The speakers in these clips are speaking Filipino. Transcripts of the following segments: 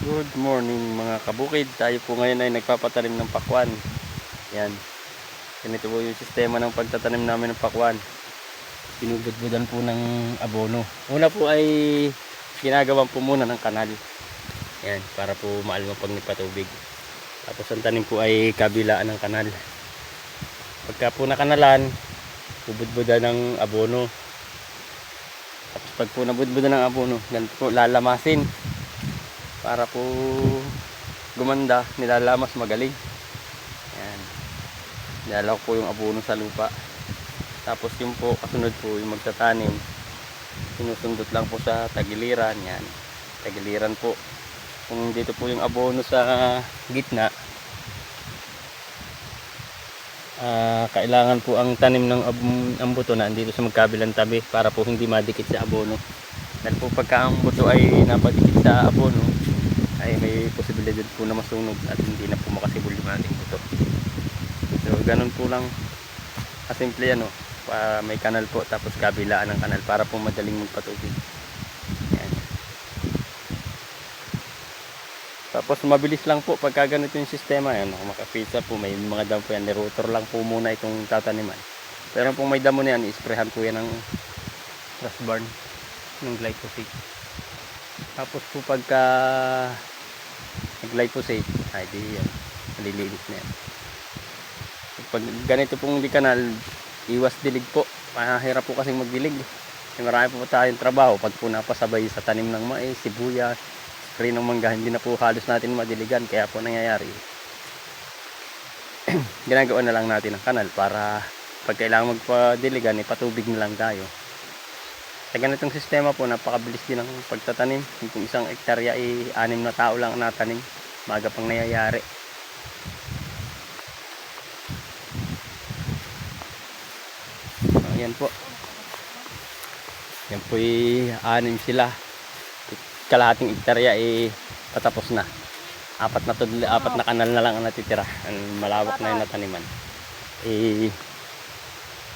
Good morning mga kabukid. Tayo po ngayon ay nagpapatanim ng pakwan. Yan. Ganito po yung sistema ng pagtatanim namin ng pakwan. Binubudbudan po ng abono. Una po ay ginagawan po muna ng kanal. Yan, para po maalma pag nagpatubig. Tapos ang tanim po ay kabilaan ng kanal. Pagka po nakanalan, bubudbudan ng abono. Tapos pag po nabudbudan ng abono, ganito po lalamasin. Para po gumanda, nilalamas magaling. Ayan. Nilalaw po yung abono sa lupa. Tapos yung po, kasunod po yung magtatanim. Sinusundot lang po sa tagiliran. Yan. Tagiliran po. Kung dito po yung abono sa gitna, kailangan po ang tanim ng buto na dito sa magkabilang tabi para po hindi madikit sa abono. Dahil po pagka ang buto ay napadikit sa abono, ay may posibilidad po na masunog at hindi na po makasibol yung ating buto. So ganun po lang kasimple yan, may kanal po, tapos kabilaan ng kanal para po madaling magpatubig. Yan. Tapos mabilis lang po pagka ganito yung sistema. Yan, makapisa po, may mga damo po yan, nirotor lang po muna itong tataniman. Pero kung may damo na yan, isprehan po yan ng grass barn, ng glyphosate. Tapos po pagka nag-glyphosate, ay di yan, malilinis na yan. Pag ganito pong di kanal, iwas dilig po. Mahirap po kasing magdilig. Marami po tayong trabaho pag po napasabay sa tanim ng mais, sibuyas, spray ng mangga, hindi na po halos natin madiligan. Kaya po nangyayari, ginagawa na lang natin ang kanal para pag kailangan magpadiligan, ipatubig na lang tayo. Sa ganitong sistema po, napakabilis din ang pagtatanim. Kung isang hektarya ay 6 na tao lang natanim, maaga pang nangyayari. Ayan po. Yan po ay 6 sila. Kalahating hektarya ay patapos na. 4 na kanal na lang ang natitira. Ang malawak na yung nataniman.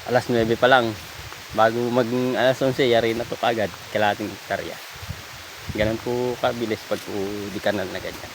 Alas 9 pa lang. Bago mag alas 11, yari na to kagad, kalahating hektarya. Ganun po kabilis pag po di kanal na ganyan.